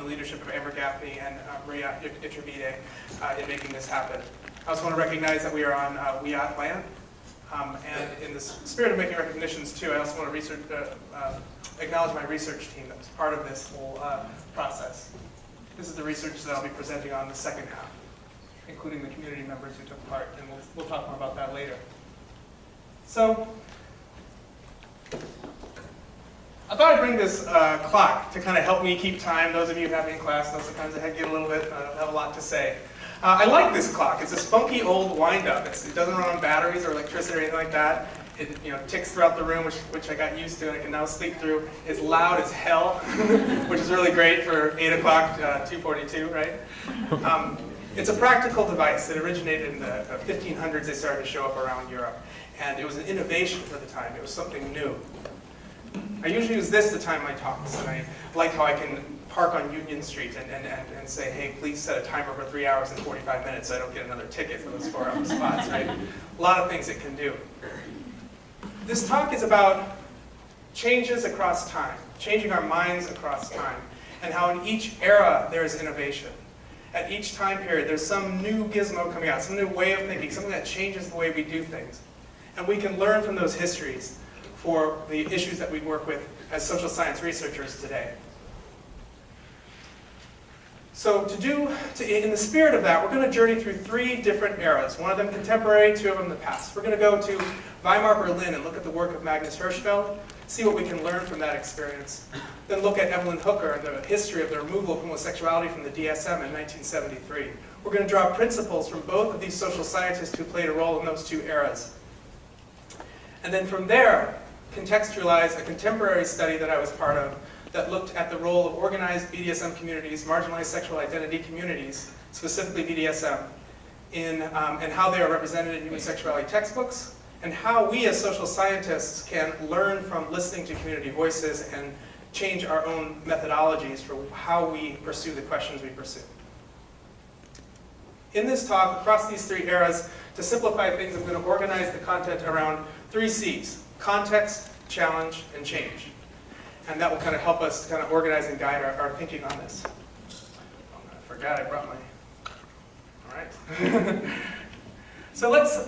leadership of Amber Gaffney and Maria Iturbide in making this happen. I also want to recognize that we are on WIAT land. And in the spirit of making recognitions too, I also want to acknowledge my research team that was part of this whole process. This is the research that I'll be presenting on the second half, including the community members who took part, and we'll talk more about that later. So, I thought I'd bring this clock to kind of help me keep time. Those of you who have me in class know sometimes I get a little bit, I have a lot to say. I like this clock. It's this funky old wind-up. It doesn't run on batteries or electricity or anything like that. It ticks throughout the room, which I got used to and I can now sleep through. It's loud as hell, which is really great for 8 o'clock, 2:42, right? It's a practical device. It originated in the 1500s. They started to show up around Europe. And it was an innovation for the time. It was something new. I usually use this to time my talks, and I like how I can park on Union Street and say, hey, please set a timer for 3 hours and 45 minutes so I don't get another ticket for those 4-hour spots, right? A lot of things it can do. This talk is about changes across time, changing our minds across time, and how in each era there is innovation. At each time period, there's some new gizmo coming out, some new way of thinking, something that changes the way we do things. And we can learn from those histories for the issues that we work with as social science researchers today. So in the spirit of that, we're going to journey through 3 different eras. One of them contemporary, 2 of them the past. We're going to go to Weimar Berlin and look at the work of Magnus Hirschfeld, see what we can learn from that experience. Then look at Evelyn Hooker and the history of the removal of homosexuality from the DSM in 1973. We're going to draw principles from both of these social scientists who played a role in those 2 eras. And then from there, contextualize a contemporary study that I was part of that looked at the role of organized BDSM communities, marginalized sexual identity communities, specifically BDSM, and how they are represented in human sexuality textbooks, and how we as social scientists can learn from listening to community voices and change our own methodologies for how we pursue the questions we pursue. In this talk, across these 3 eras, to simplify things, I'm going to organize the content around 3 C's: context, challenge, and change. And that will kind of help us to kind of organize and guide our thinking on this. Oh, I forgot I brought my... All right. So let's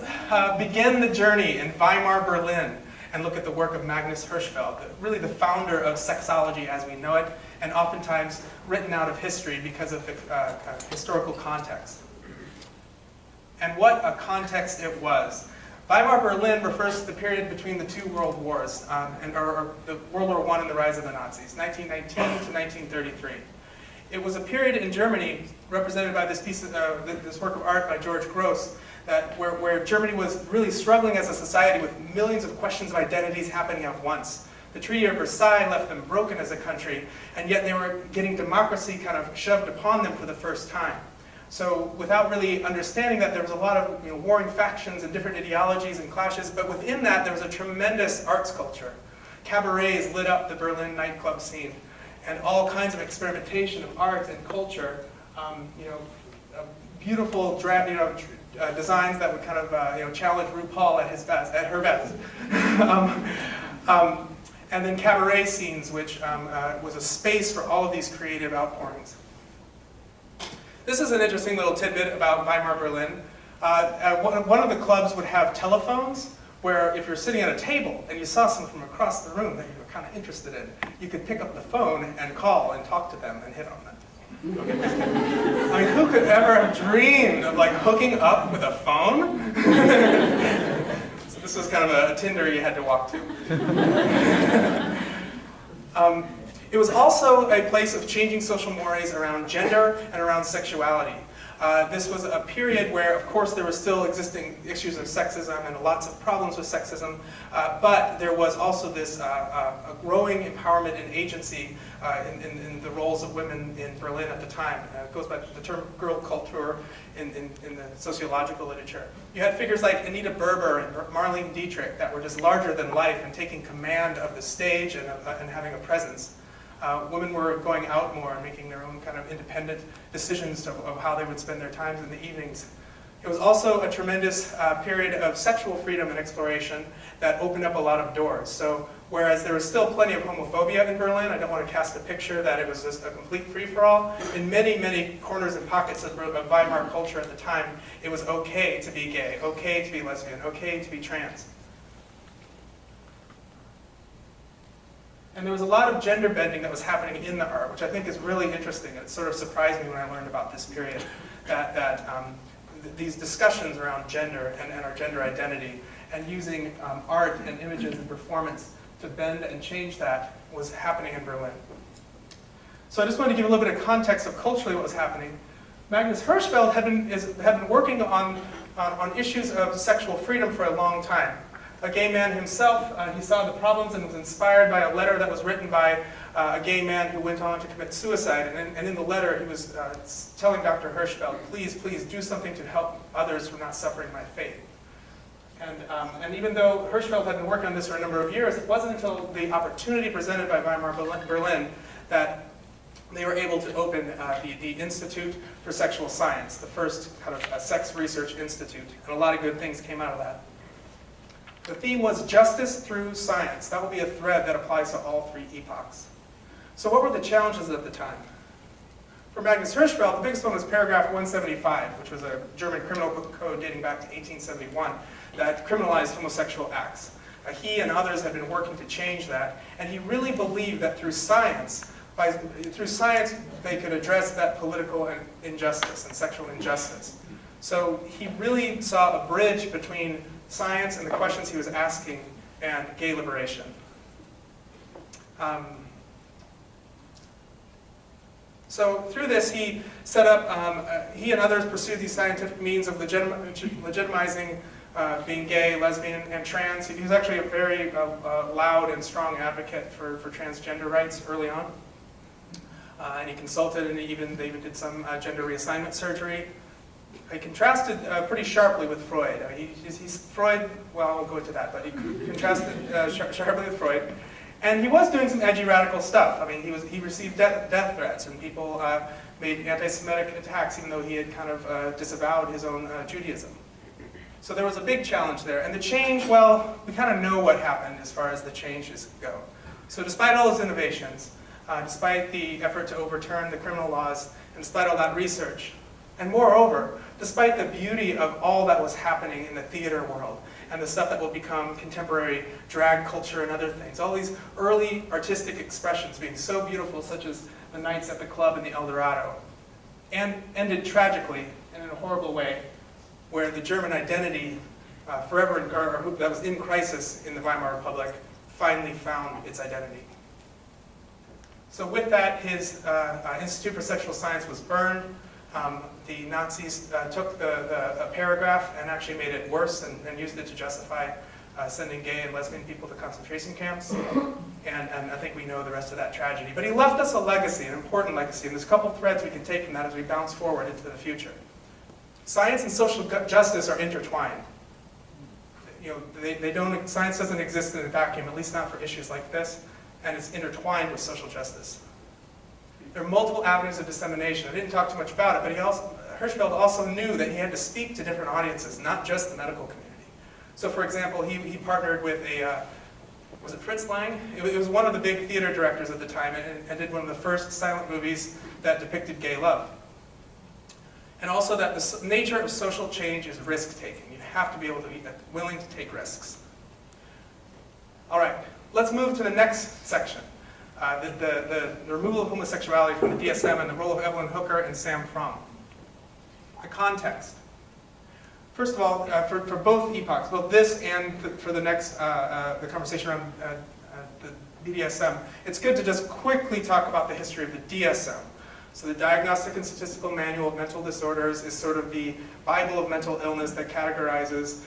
begin the journey in Weimar Berlin and look at the work of Magnus Hirschfeld, really the founder of sexology as we know it, and oftentimes written out of history because of the kind of historical context. And what a context it was. Weimar Berlin refers to the period between the 2 world wars, or the World War I and the rise of the Nazis, 1919 to 1933. It was a period in Germany represented by this this work of art by George Gross, where Germany was really struggling as a society with millions of questions of identities happening at once. The Treaty of Versailles left them broken as a country, and yet they were getting democracy kind of shoved upon them for the first time. So without really understanding that, there was a lot of warring factions and different ideologies and clashes, but within that there was a tremendous arts culture. Cabarets lit up the Berlin nightclub scene, and all kinds of experimentation of art and culture, beautiful designs that would kind of challenge RuPaul at his best, at her best. And then cabaret scenes, which was a space for all of these creative outpourings. This is an interesting little tidbit about Weimar Berlin. One of the clubs would have telephones where if you're sitting at a table and you saw someone from across the room that you were kind of interested in, you could pick up the phone and call and talk to them and hit on them. I mean, who could ever have dreamed of like hooking up with a phone? So this was kind of a Tinder you had to walk to. It was also a place of changing social mores around gender and around sexuality. This was a period where, of course, there were still existing issues of sexism and lots of problems with sexism, but there was also this a growing empowerment and agency in the roles of women in Berlin at the time. It goes by the term girl culture in the sociological literature. You had figures like Anita Berber and Marlene Dietrich that were just larger than life and taking command of the stage and having a presence. Women were going out more and making their own kind of independent decisions of how they would spend their times in the evenings. It was also a tremendous period of sexual freedom and exploration that opened up a lot of doors. So whereas there was still plenty of homophobia in Berlin, I don't want to cast a picture that it was just a complete free-for-all. In many, many corners and pockets of Weimar culture at the time, it was okay to be gay, okay to be lesbian, okay to be trans. And there was a lot of gender bending that was happening in the art, which I think is really interesting. It sort of surprised me when I learned about this period, that these discussions around gender and our gender identity and using art and images and performance to bend and change that was happening in Berlin. So I just wanted to give a little bit of context of culturally what was happening. Magnus Hirschfeld had been working on issues of sexual freedom for a long time. A gay man himself, he saw the problems and was inspired by a letter that was written by a gay man who went on to commit suicide. And in the letter, he was telling Dr. Hirschfeld, please, please do something to help others from not suffering my fate. And even though Hirschfeld had been working on this for a number of years, it wasn't until the opportunity presented by Weimar Berlin that they were able to open the Institute for Sexual Science, the first kind of sex research institute. And a lot of good things came out of that. The theme was justice through science. That will be a thread that applies to all three epochs. So what were the challenges at the time? For Magnus Hirschfeld, the biggest one was paragraph 175, which was a German criminal code dating back to 1871 that criminalized homosexual acts. He and others had been working to change that, and he really believed that through science they could address that political injustice and sexual injustice. So he really saw a bridge between science and the questions he was asking and gay liberation. So through this, he set up, he and others pursued these scientific means of legitimizing being gay, lesbian, and trans. He was actually a very loud and strong advocate for transgender rights early on. And he consulted, and they even did some gender reassignment surgery. He contrasted pretty sharply with Freud. Freud, well, I won't go into that, but he contrasted sharply with Freud. And he was doing some edgy radical stuff. I mean, he received death threats, and people made anti-Semitic attacks, even though he had kind of disavowed his own Judaism. So there was a big challenge there. And the change, well, we kind of know what happened as far as the changes go. So despite all those innovations, despite the effort to overturn the criminal laws, and despite all that research, and moreover, despite the beauty of all that was happening in the theater world, and the stuff that will become contemporary drag culture and other things, all these early artistic expressions being so beautiful, such as the nights at the club in the El Dorado, and ended tragically and in a horrible way, where the German identity that was in crisis in the Weimar Republic finally found its identity. So with that, his Institute for Sexual Science was burned. The Nazis took the paragraph and actually made it worse and used it to justify sending gay and lesbian people to concentration camps. And I think we know the rest of that tragedy. But he left us a legacy, an important legacy, and there's a couple threads we can take from that as we bounce forward into the future. Science and social justice are intertwined. You know, science doesn't exist in a vacuum, at least not for issues like this, and it's intertwined with social justice. There are multiple avenues of dissemination. I didn't talk too much about it, but Hirschfeld also knew that he had to speak to different audiences, not just the medical community. So for example, he partnered with was it Fritz Lang? It was one of the big theater directors at the time, and did one of the first silent movies that depicted gay love. And also that the nature of social change is risk-taking. You have to be able to be willing to take risks. All right, let's move to the next section. The removal of homosexuality from the DSM and the role of Evelyn Hooker and Sam Fromm. The context. First of all, for both epochs, both this and for the next the conversation around the DSM, it's good to just quickly talk about the history of the DSM. So the Diagnostic and Statistical Manual of Mental Disorders is sort of the Bible of mental illness that categorizes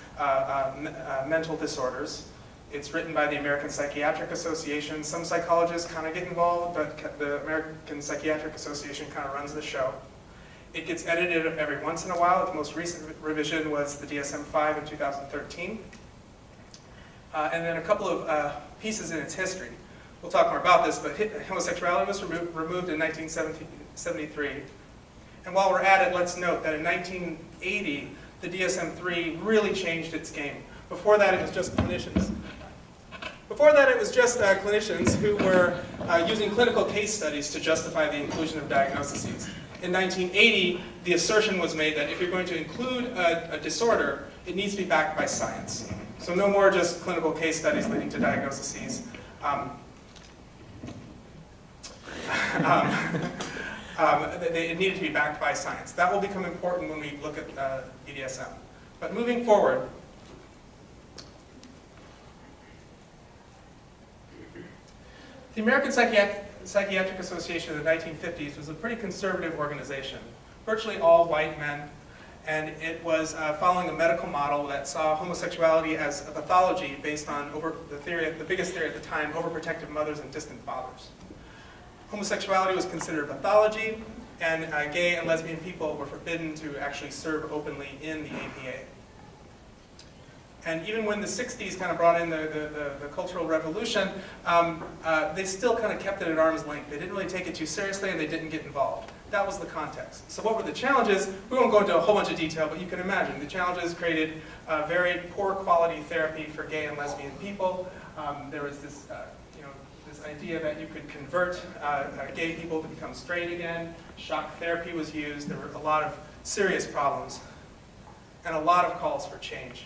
mental disorders. It's written by the American Psychiatric Association. Some psychologists kind of get involved, but the American Psychiatric Association kind of runs the show. It gets edited every once in a while. The most recent revision was the DSM-5 in 2013. And then a couple of pieces in its history. We'll talk more about this, but homosexuality was removed in 1973. And while we're at it, let's note that in 1980, the DSM-3 really changed its game. Before that, it was just clinicians. Before that, it was just clinicians who were using clinical case studies to justify the inclusion of diagnoses. In 1980, the assertion was made that if you're going to include a disorder, it needs to be backed by science. So no more just clinical case studies leading to diagnoses. It needed to be backed by science. That will become important when we look at BDSM. But moving forward, the American Psychiatric Association in the 1950s was a pretty conservative organization, virtually all white men, and it was following a medical model that saw homosexuality as a pathology based on the biggest theory at the time, overprotective mothers and distant fathers. Homosexuality was considered a pathology, and gay and lesbian people were forbidden to actually serve openly in the APA. And even when the 60s kind of brought in the Cultural Revolution, they still kind of kept it at arm's length. They didn't really take it too seriously, and they didn't get involved. That was the context. So what were the challenges? We won't go into a whole bunch of detail, but you can imagine. The challenges created very poor quality therapy for gay and lesbian people. There was this, this idea that you could convert gay people to become straight again. Shock therapy was used. There were a lot of serious problems and a lot of calls for change.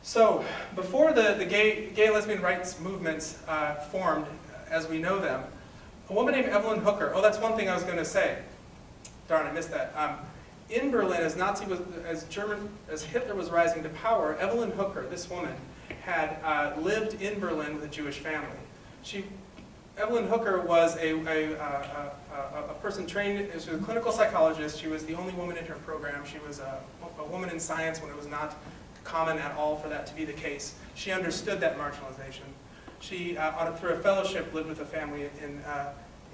So, before the gay and lesbian rights movements formed as we know them, a woman named Evelyn Hooker, oh, that's one thing I was going to say. Darn, I missed that. In Berlin, as Hitler was rising to power, Evelyn Hooker, this woman, had lived in Berlin with a Jewish family. Evelyn Hooker was a person trained as a clinical psychologist. She was the only woman in her program. She was a woman in science when it was not common at all for that to be the case. She understood that marginalization. She, through a fellowship, lived with a family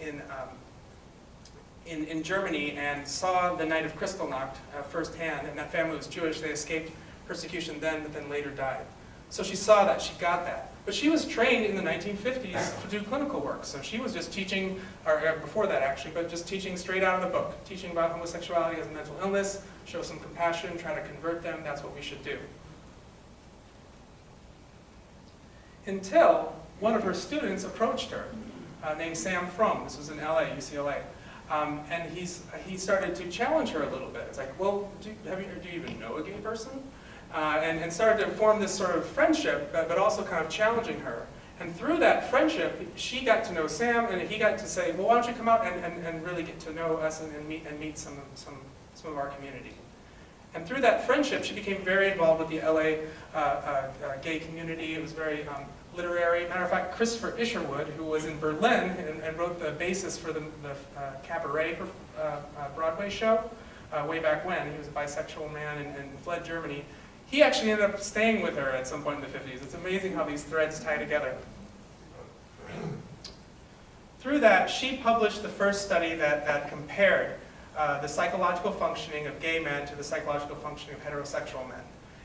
in Germany and saw the night of Kristallnacht firsthand, and that family was Jewish. They escaped persecution then, but then later died. So she saw that, she got that. But she was trained in the 1950s to do clinical work, so she was just teaching, or before that actually, but just teaching straight out of the book, teaching about homosexuality as a mental illness, show some compassion, try to convert them, that's what we should do. Until one of her students approached her, named Sam Frum. This was in LA, UCLA. And he started to challenge her a little bit. It's like, well, do you even know a gay person? And started to form this sort of friendship, but also kind of challenging her. And through that friendship, she got to know Sam, and he got to say, well, why don't you come out and really get to know us and meet some of our community. And through that friendship, she became very involved with the LA gay community. It was very literary. Matter of fact, Christopher Isherwood, who was in Berlin and wrote the basis for the Cabaret Broadway show way back when, he was a bisexual man and fled Germany. He actually ended up staying with her at some point in the 50s. It's amazing how these threads tie together. Through that, she published the first study that compared the psychological functioning of gay men to the psychological functioning of heterosexual men.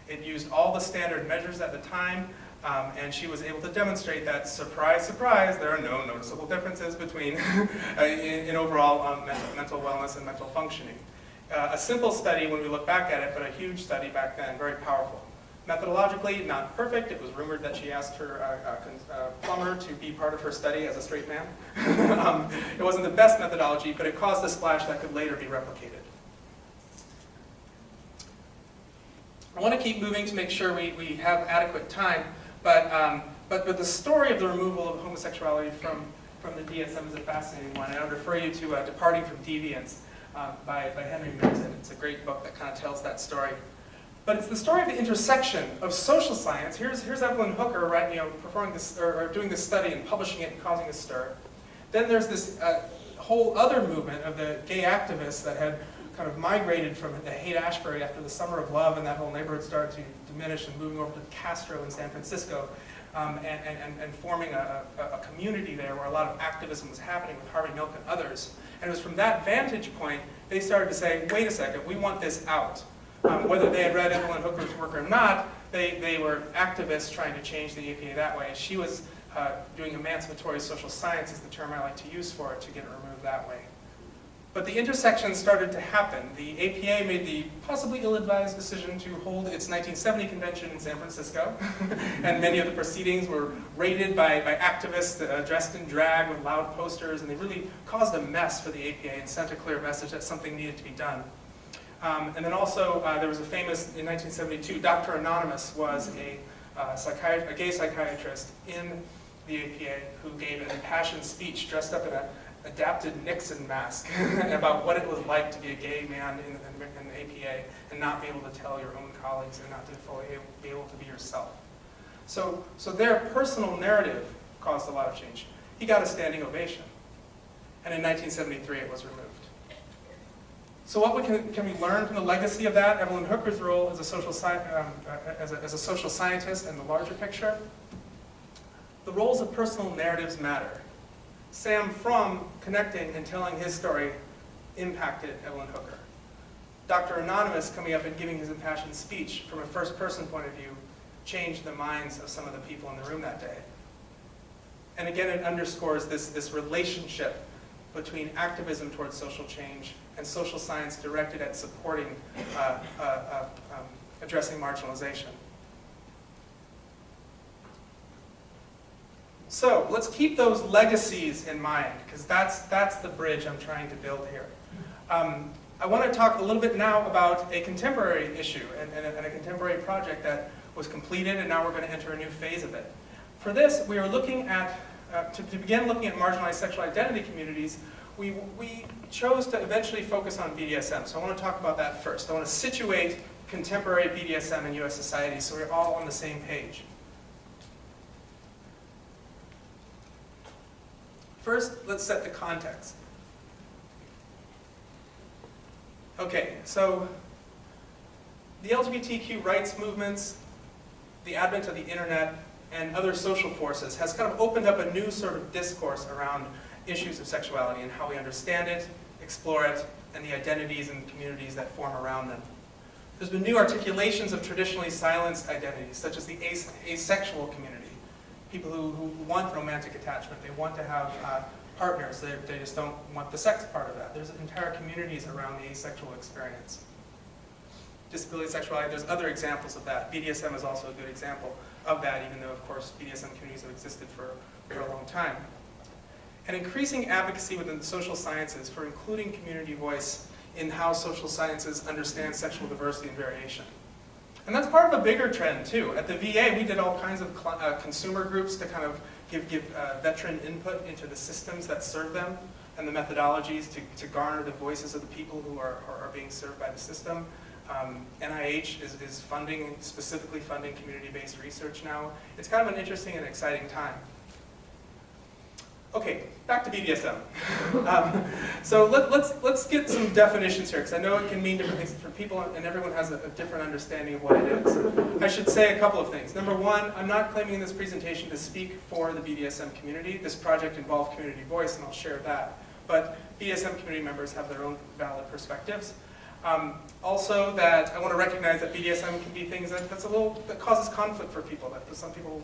It used all the standard measures at the time, and she was able to demonstrate that, surprise, surprise, there are no noticeable differences between in overall mental wellness and mental functioning. A simple study when we look back at it, but a huge study back then, very powerful. Methodologically, not perfect. It was rumored that she asked her plumber to be part of her study as a straight man. It wasn't the best methodology, but it caused a splash that could later be replicated. I want to keep moving to make sure we have adequate time, but the story of the removal of homosexuality from the DSM is a fascinating one. I would refer you to Departing from Deviance by Henry Minton. It's a great book that kind of tells that story. But it's the story of the intersection of social science. Here's Evelyn Hooker, right, performing this or doing this study and publishing it and causing a stir. Then there's this whole other movement of the gay activists that had kind of migrated from the Haight-Ashbury after the Summer of Love, and that whole neighborhood started to diminish, and moving over to Castro in San Francisco, and forming a community there where a lot of activism was happening with Harvey Milk and others. And it was from that vantage point they started to say, wait a second, we want this out. Whether they had read Evelyn Hooker's work or not, they were activists trying to change the APA that way. She was doing emancipatory social science, is the term I like to use for it, to get it removed that way. But the intersections started to happen. The APA made the possibly ill-advised decision to hold its 1970 convention in San Francisco, and many of the proceedings were raided by activists dressed in drag with loud posters, and they really caused a mess for the APA and sent a clear message that something needed to be done. And then also, there was a famous, in 1972, Dr. Anonymous was a gay psychiatrist in the APA who gave an impassioned speech dressed up in an adapted Nixon mask about what it was like to be a gay man in the APA and not be able to tell your own colleagues and not to fully be able to be yourself. So their personal narrative caused a lot of change. He got a standing ovation, and in 1973 it was removed. So what can we learn from the legacy of that? Evelyn Hooker's role as a social scientist and the larger picture. The roles of personal narratives matter. Sam Frum connecting and telling his story impacted Evelyn Hooker. Dr. Anonymous coming up and giving his impassioned speech from a first-person point of view changed the minds of some of the people in the room that day. And again, it underscores this relationship between activism towards social change and social science directed at supporting addressing marginalization. So let's keep those legacies in mind, because that's the bridge I'm trying to build here. I want to talk a little bit now about a contemporary issue and a contemporary project that was completed, and now we're going to enter a new phase of it. For this, we are looking at, to begin looking at marginalized sexual identity communities, we chose to eventually focus on BDSM. So I want to talk about that first. I want to situate contemporary BDSM in US society so we're all on the same page. First, let's set the context. Okay, so the LGBTQ rights movements, the advent of the internet, and other social forces has kind of opened up a new sort of discourse around issues of sexuality and how we understand it, explore it, and the identities and communities that form around them. There's been new articulations of traditionally silenced identities, such as the asexual community. People who want romantic attachment, they want to have partners, they just don't want the sex part of that. There's entire communities around the asexual experience. Disability sexuality, there's other examples of that. BDSM is also a good example of that, even though, of course, BDSM communities have existed for a long time. And increasing advocacy within the social sciences for including community voice in how social sciences understand sexual diversity and variation. And that's part of a bigger trend, too. At the VA, we did all kinds of consumer groups to kind of give veteran input into the systems that serve them and the methodologies to garner the voices of the people who are being served by the system. NIH is specifically funding community-based research now. It's kind of an interesting and exciting time. Okay, back to BDSM. So let's get some definitions here, because I know it can mean different things for people, and everyone has a different understanding of what it is. I should say a couple of things. Number one, I'm not claiming in this presentation to speak for the BDSM community. This project involved community voice, and I'll share that. But BDSM community members have their own valid perspectives. Also, that I want to recognize that BDSM can be things that causes conflict for people, that some people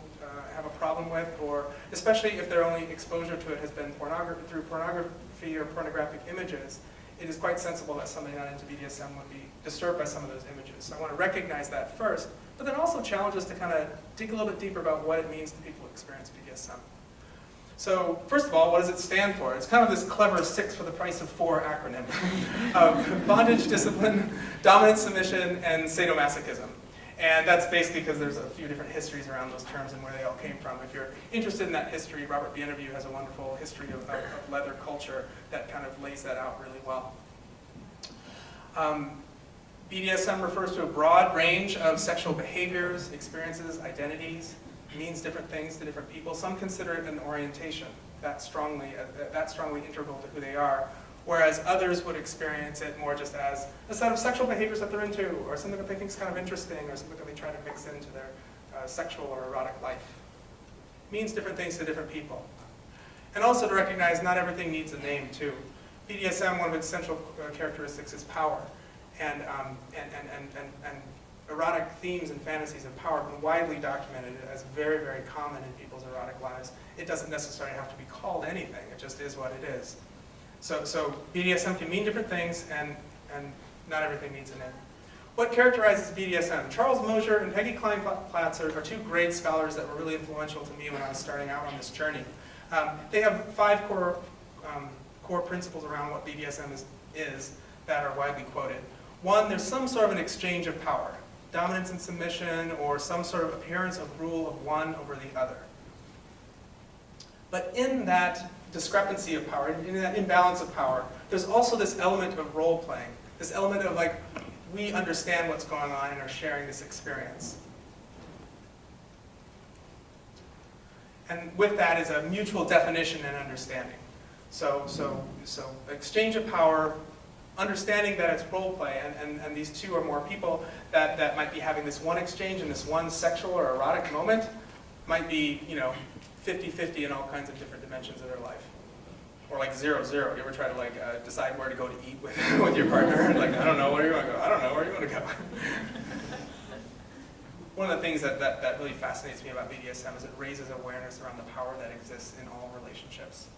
have a problem with, or especially if their only exposure to it has been through pornography or pornographic images. It is quite sensible that somebody not into BDSM would be disturbed by some of those images. So I want to recognize that first, but then also challenge us to kind of dig a little bit deeper about what it means to people who experience BDSM. So first of all, what does it stand for? It's kind of this clever 6 for the price of 4 acronym of bondage, discipline, dominance, submission, and sadomasochism. And that's basically because there's a few different histories around those terms and where they all came from. If you're interested in that history, Robert Bienvenu has a wonderful history of leather culture that kind of lays that out really well. BDSM refers to a broad range of sexual behaviors, experiences, identities. Means different things to different people. Some consider it an orientation that's strongly integral to who they are, whereas others would experience it more just as a set of sexual behaviors that they're into, or something that they think is kind of interesting, or something that they try to mix into their sexual or erotic life. Means different things to different people. And also to recognize not everything needs a name too. BDSM, one of its central characteristics is power, and erotic themes and fantasies of power have been widely documented as very, very common in people's erotic lives. It doesn't necessarily have to be called anything, it just is what it is. So BDSM can mean different things, and not everything needs a name. What characterizes BDSM? Charles Mosier and Peggy Klein-Platz are two great scholars that were really influential to me when I was starting out on this journey. They have 5 core principles around what BDSM is that are widely quoted. One, there's some sort of an exchange of power, dominance and submission, or some sort of appearance of rule of one over the other. But in that discrepancy of power, in that imbalance of power, there's also this element of role-playing, this element of like, we understand what's going on and are sharing this experience. And with that is a mutual definition and understanding. So exchange of power, understanding that it's role play, and these two or more people that might be having this one exchange in this one sexual or erotic moment might be, 50-50 in all kinds of different dimensions of their life. Or like 0-0. You ever try to decide where to go to eat with your partner? And I don't know, where you want to go? I don't know, where you want to go? One of the things that really fascinates me about BDSM is it raises awareness around the power that exists in all relationships.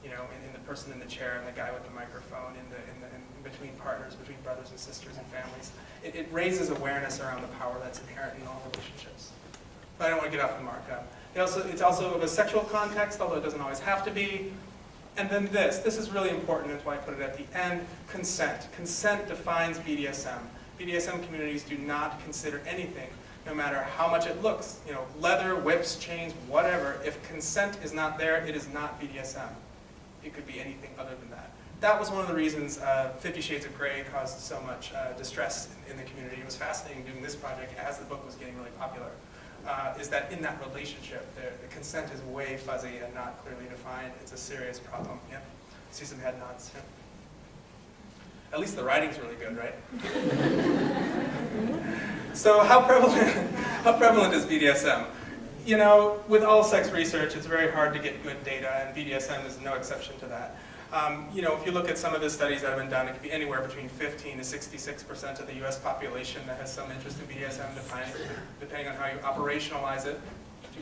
In the person in the chair and the guy with the microphone, in between partners, between brothers and sisters and families. It raises awareness around the power that's inherent in all relationships. But I don't want to get off the mark. It's also of a sexual context, although it doesn't always have to be. And then this is really important, that's why I put it at the end, consent. Consent defines BDSM. BDSM communities do not consider anything, no matter how much it looks. Leather, whips, chains, whatever. If consent is not there, it is not BDSM. It could be anything other than that. That was one of the reasons 50 Shades of Grey caused so much distress in the community. It was fascinating doing this project as the book was getting really popular. Is that in that relationship, the consent is way fuzzy and not clearly defined. It's a serious problem. Yep. See some head nods. Yep. At least the writing's really good, right? So how prevalent is BDSM? With all sex research, it's very hard to get good data, and BDSM is no exception to that. If you look at some of the studies that have been done, it could be anywhere between 15 to 66% of the U.S. population that has some interest in BDSM, depending on how you operationalize it.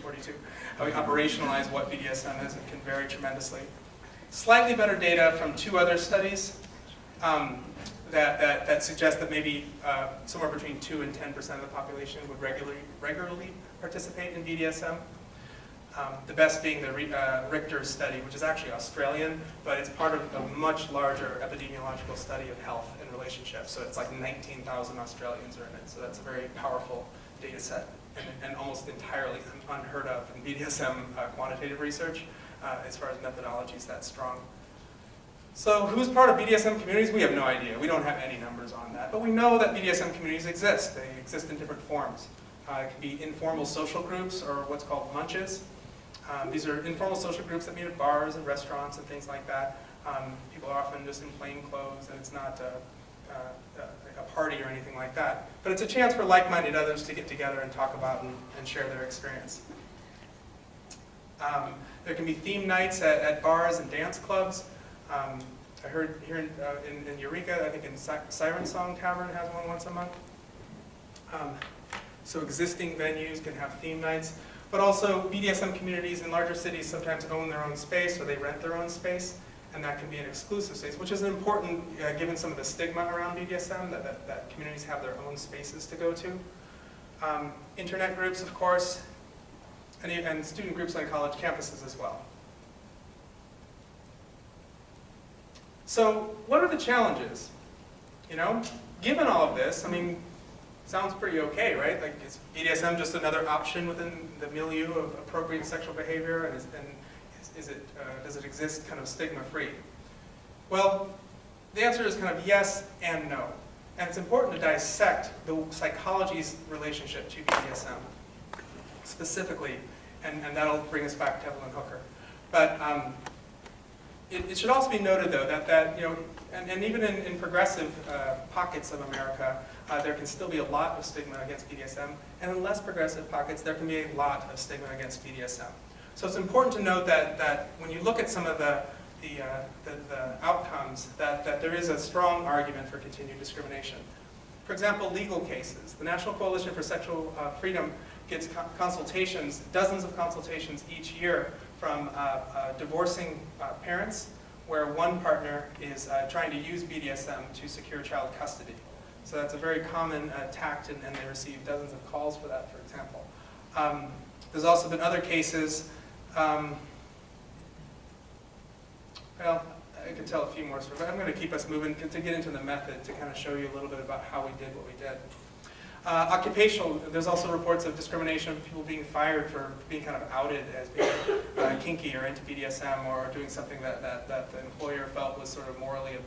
242. How we operationalize what BDSM is, it can vary tremendously. Slightly better data from 2 other studies that suggest that maybe somewhere between 2 and 10% of the population would regularly participate in BDSM. The best being the Richter study, which is actually Australian, but it's part of a much larger epidemiological study of health and relationships. So it's like 19,000 Australians are in it. So that's a very powerful data set and almost entirely unheard of in BDSM quantitative research as far as methodologies that strong. So who's part of BDSM communities? We have no idea. We don't have any numbers on that. But we know that BDSM communities exist. They exist in different forms. It can be informal social groups or what's called munches. These are informal social groups that meet at bars and restaurants and things like that. People are often just in plain clothes, and it's not a party or anything like that. But it's a chance for like-minded others to get together and talk about and share their experience. There can be theme nights at bars and dance clubs. I heard here in Eureka, I think in Siren Song Tavern has one once a month. So existing venues can have theme nights. But also BDSM communities in larger cities sometimes own their own space or they rent their own space, and that can be an exclusive space, which is important given some of the stigma around BDSM, that communities have their own spaces to go to. Internet groups, of course, and student groups on college campuses as well. So what are the challenges? Given all of this, sounds pretty okay, right? Like, is BDSM just another option within the milieu of appropriate sexual behavior, and does it exist kind of stigma-free? Well, the answer is kind of yes and no. And it's important to dissect the psychology's relationship to BDSM specifically, and that'll bring us back to Evelyn Hooker. But it should also be noted, though, that and even in progressive pockets of America, there can still be a lot of stigma against BDSM, and in less progressive pockets, there can be a lot of stigma against BDSM. So it's important to note that when you look at some of the outcomes, that there is a strong argument for continued discrimination. For example, legal cases. The National Coalition for Sexual Freedom gets consultations, dozens of consultations each year from divorcing parents where one partner is trying to use BDSM to secure child custody. So that's a very common tact, and they receive dozens of calls for that, for example. There's also been other cases. Well, I could tell a few more, but I'm going to keep us moving to get into the method to kind of show you a little bit about how we did what we did. Occupational, there's also reports of discrimination of people being fired for being kind of outed as being kinky or into BDSM or doing something that the employer felt was sort of morally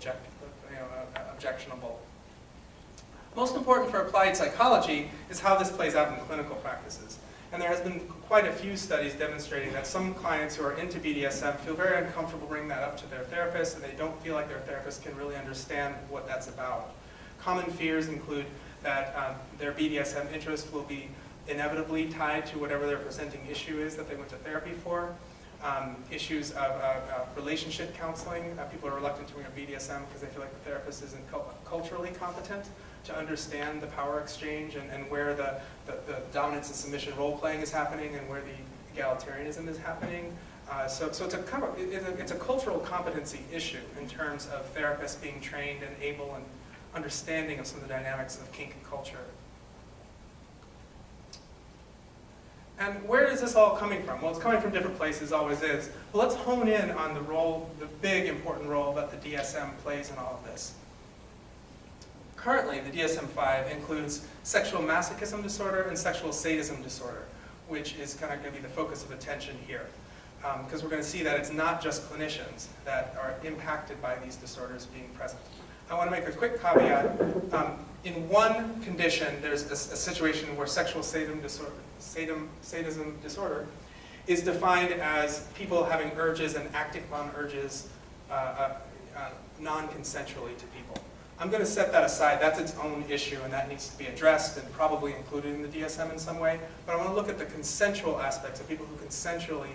objectionable. Most important for applied psychology is how this plays out in clinical practices. And there has been quite a few studies demonstrating that some clients who are into BDSM feel very uncomfortable bringing that up to their therapist, and they don't feel like their therapist can really understand what that's about. Common fears include that their BDSM interest will be inevitably tied to whatever their presenting issue is that they went to therapy for. Issues of relationship counseling. People are reluctant to bring up BDSM because they feel like the therapist isn't culturally competent to understand the power exchange and where the dominance and submission role playing is happening and where the egalitarianism is happening. So it's a cultural competency issue in terms of therapists being trained and able and understanding of some of the dynamics of kink culture. And where is this all coming from? Well, it's coming from different places, always is. But let's hone in on the role, the big important role that the DSM plays in all of this. Currently, the DSM-5 includes sexual masochism disorder and sexual sadism disorder, which is kind of going to be the focus of attention here. Because we're going to see that it's not just clinicians that are impacted by these disorders being present. I want to make a quick caveat. In one condition, there's a situation where sexual sadism disorder is defined as people having urges and acting on urges non-consensually to people. I'm going to set that aside. That's its own issue, and that needs to be addressed and probably included in the DSM in some way. But I want to look at the consensual aspects of people who consensually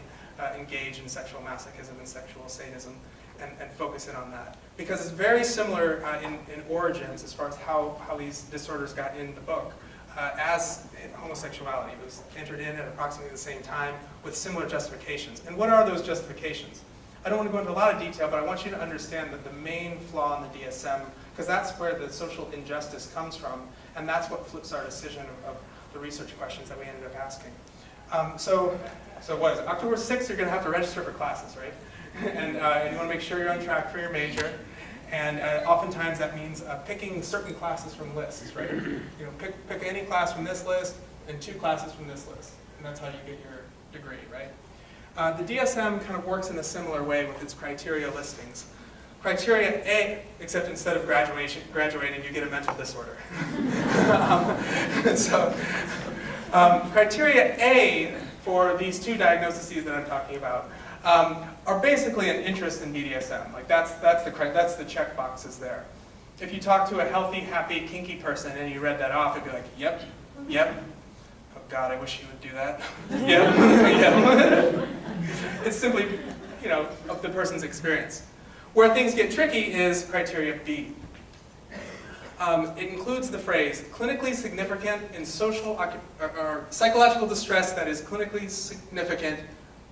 engage in sexual masochism and sexual sadism and focus in on that. Because it's very similar in origins as far as how these disorders got in the book as homosexuality. It was entered in at approximately the same time with similar justifications. And what are those justifications? I don't want to go into a lot of detail, but I want you to understand that the main flaw in the DSM, because that's where the social injustice comes from, and that's what flips our decision of the research questions that we ended up asking. So what is it? October 6th, you're going to have to register for classes, right? And you want to make sure you're on track for your major. And oftentimes that means picking certain classes from lists, right? You know, pick any class from this list and 2 classes from this list. And that's how you get your degree, right? The DSM kind of works in a similar way with its criteria listings. Criteria A, except instead of graduating, you get a mental disorder. Criteria A for these 2 diagnoses that I'm talking about are basically an interest in BDSM. Like that's the check boxes there. If you talk to a healthy, happy, kinky person and you read that off, it'd be like, yep, yep. Oh God, I wish you would do that. Yep, yep. It's simply, you know, of the person's experience. Where things get tricky is criteria B. It includes the phrase, clinically significant in social or psychological distress that is clinically significant,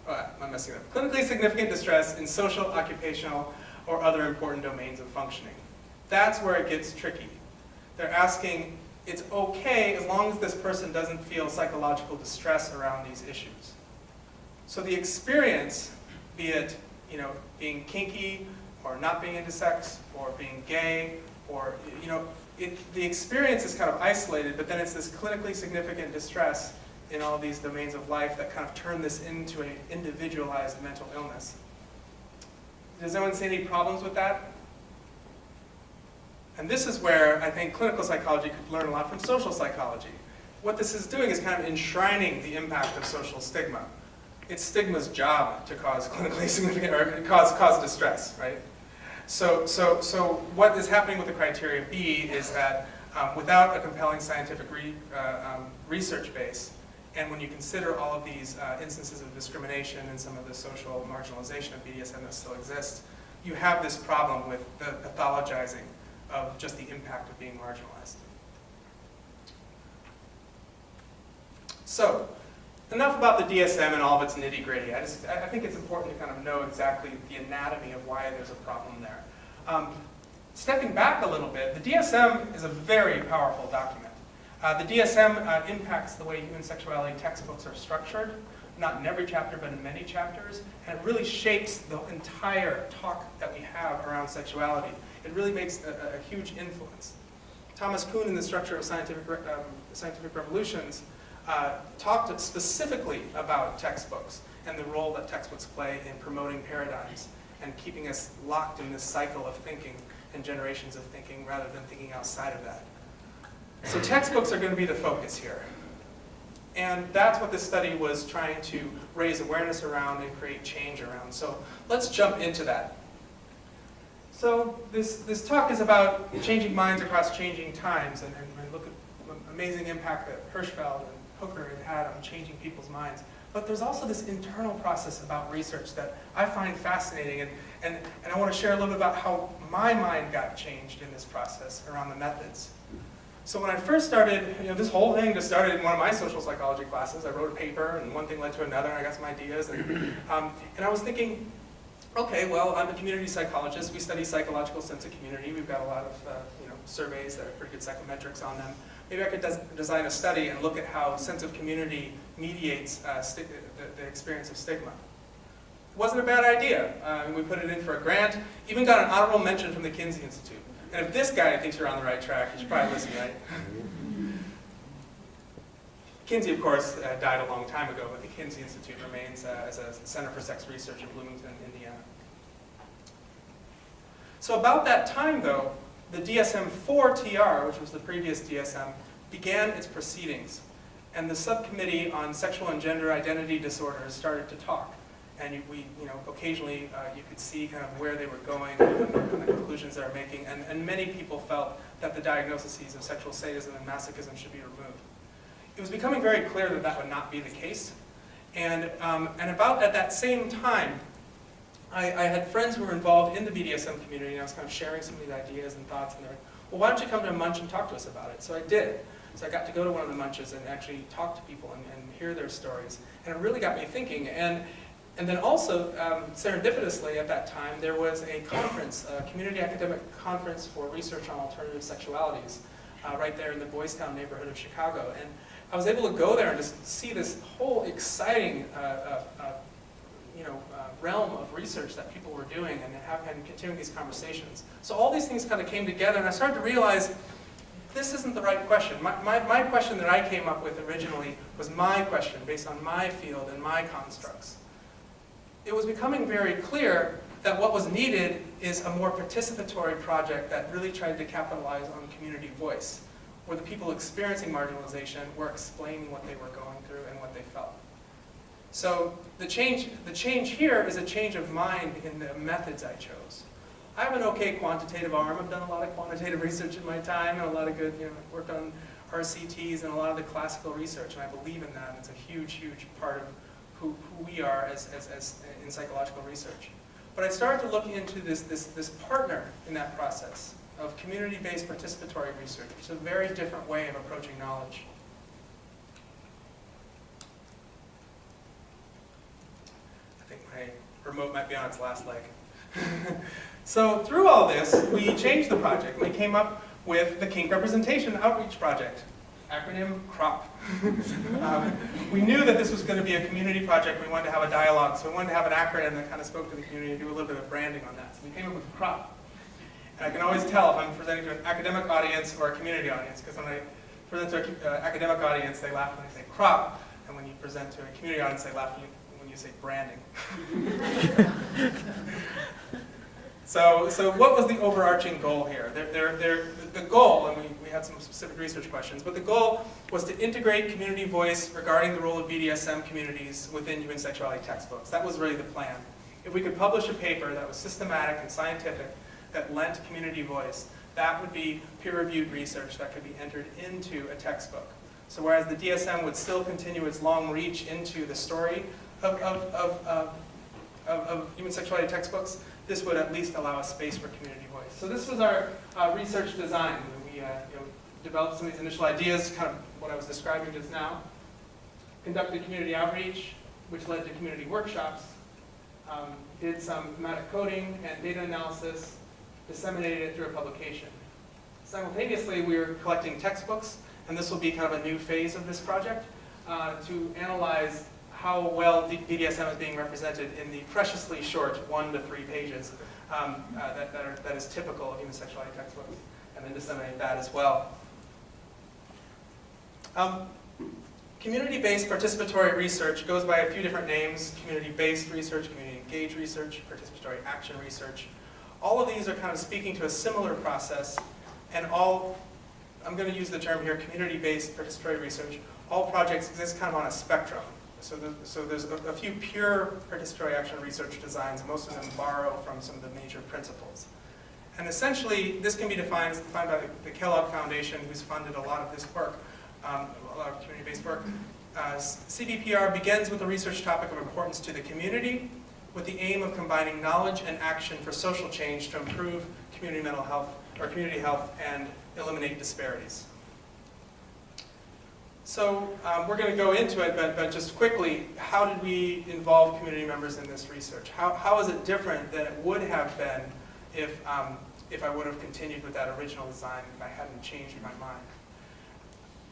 I'm messing up, clinically significant distress in social, occupational, or other important domains of functioning. That's where it gets tricky. They're asking, it's okay as long as this person doesn't feel psychological distress around these issues. So the experience, be it, you know, being kinky, or not being into sex, or being gay, or, you know, the experience is kind of isolated, but then it's this clinically significant distress in all these domains of life that kind of turn this into an individualized mental illness. Does anyone see any problems with that? And this is where I think clinical psychology could learn a lot from social psychology. What this is doing is kind of enshrining the impact of social stigma. It's stigma's job to cause clinically significant, or cause distress, right? So what is happening with the criteria B is that without a compelling scientific research base, and when you consider all of these instances of discrimination and some of the social marginalization of BDSM that still exists, you have this problem with the pathologizing of just the impact of being marginalized. So, enough about the DSM and all of its nitty-gritty. I think it's important to kind of know exactly the anatomy of why there's a problem there. Stepping back a little bit, the DSM is a very powerful document. The DSM impacts the way human sexuality textbooks are structured, not in every chapter, but in many chapters, and it really shapes the entire talk that we have around sexuality. It really makes a huge influence. Thomas Kuhn, in the Structure of Scientific Revolutions, talked specifically about textbooks and the role that textbooks play in promoting paradigms and keeping us locked in this cycle of thinking and generations of thinking rather than thinking outside of that. So textbooks are going to be the focus here. And that's what this study was trying to raise awareness around and create change around. So let's jump into that. So this talk is about changing minds across changing times, and look at the amazing impact that Hirschfeld and Hooker had on changing people's minds. But there's also this internal process about research that I find fascinating, and I want to share a little bit about how my mind got changed in this process around the methods. So when I first started, this whole thing just started in one of my social psychology classes. I wrote a paper, and one thing led to another, and I got some ideas. And I was thinking, okay, well, I'm a community psychologist. We study psychological sense of community. We've got a lot of surveys that have pretty good psychometrics on them. Maybe I could design a study and look at how sense of community mediates the experience of stigma. It wasn't a bad idea. We put it in for a grant, even got an honorable mention from the Kinsey Institute. And if this guy thinks you're on the right track, you should probably listen, right? Kinsey, of course, died a long time ago, but the Kinsey Institute remains as a Center for Sex Research in Bloomington, Indiana. So about that time, though, the DSM-4-TR, which was the previous DSM, began its proceedings. And the subcommittee on sexual and gender identity disorders started to talk. And occasionally you could see kind of where they were going and the conclusions they were making. And many people felt that the diagnoses of sexual sadism and masochism should be removed. It was becoming very clear that that would not be the case. And about at that same time, I had friends who were involved in the BDSM community, and I was kind of sharing some of these ideas and thoughts, and they're like, well, why don't you come to a munch and talk to us about it? So I did. So I got to go to one of the munches and actually talk to people and hear their stories. And it really got me thinking. And then also, serendipitously at that time, there was a conference, a community academic conference for research on alternative sexualities, right there in the Boys Town neighborhood of Chicago. And I was able to go there and just see this whole exciting realm of research that people were doing and continuing these conversations. So all these things kind of came together, and I started to realize this isn't the right question. My question that I came up with originally was my question based on my field and my constructs. It was becoming very clear that what was needed is a more participatory project that really tried to capitalize on community voice, where the people experiencing marginalization were explaining what they were going through and what they felt. So the change here is a change of mind in the methods I chose. I have an okay quantitative arm. I've done a lot of quantitative research in my time and a lot of good, worked on RCTs and a lot of the classical research, and I believe in that. It's a huge, huge part of who we are as in psychological research. But I started to look into this partner in that process of community-based participatory research, which is a very different way of approaching knowledge. I think my remote might be on its last leg. So through all this, we changed the project. We came up with the Kink Representation Outreach Project, acronym CROP. We knew that this was going to be a community project. We wanted to have a dialogue, so we wanted to have an acronym that kind of spoke to the community and do a little bit of branding on that. So we came up with CROP. And I can always tell if I'm presenting to an academic audience or a community audience, because when I present to an academic audience, they laugh when I say CROP, and when you present to a community audience, they laugh when you say branding. So what was the overarching goal here? The goal, and we had some specific research questions, but the goal was to integrate community voice regarding the role of BDSM communities within human sexuality textbooks. That was really the plan. If we could publish a paper that was systematic and scientific, that lent community voice, that would be peer-reviewed research that could be entered into a textbook. So whereas the DSM would still continue its long reach into the story of human sexuality textbooks, this would at least allow a space for community voice. So this was our research design. We developed some of these initial ideas, kind of what I was describing just now. conducted community outreach, which led to community workshops, did some thematic coding and data analysis, disseminated it through a publication. Simultaneously, we were collecting textbooks, and this will be kind of a new phase of this project, to analyze how well BDSM is being represented in the preciously short 1 to 3 pages that is typical of human sexuality textbooks, and then disseminate that as well. Community-based participatory research goes by a few different names: community-based research, community-engaged research, participatory action research. All of these are kind of speaking to a similar process, and all, I'm going to use the term here, community-based participatory research, all projects exist kind of on a spectrum. So there's a few pure participatory action research designs, and most of them borrow from some of the major principles. And essentially, this can be defined by the Kellogg Foundation, who's funded a lot of this work, a lot of community-based work. CBPR begins with a research topic of importance to the community, with the aim of combining knowledge and action for social change to improve community mental health, or community health, and eliminate disparities. So we're going to go into it, but just quickly, how did we involve community members in this research? How is it different than it would have been if I would have continued with that original design, if I hadn't changed my mind?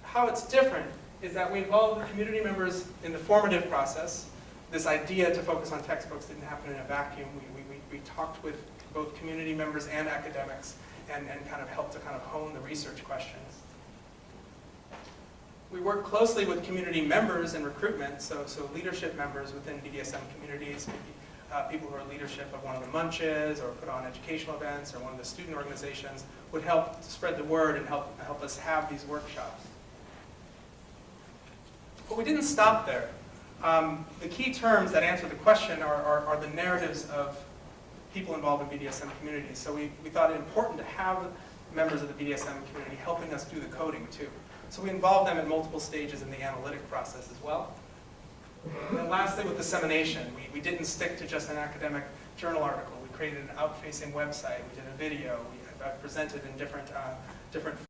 How it's different is that we involved the community members in the formative process. This idea to focus on textbooks didn't happen in a vacuum. We talked with both community members and academics and kind of helped to kind of hone the research questions. We work closely with community members in recruitment, so leadership members within BDSM communities, people who are leadership of one of the munches or put on educational events or one of the student organizations, would help to spread the word and help us have these workshops. But we didn't stop there. The key terms that answer the question are the narratives of people involved in BDSM communities. So we thought it important to have members of the BDSM community helping us do the coding too. So we involved them in multiple stages in the analytic process as well. And then lastly, with dissemination, we didn't stick to just an academic journal article. We created an out-facing website. We did a video. I've presented in different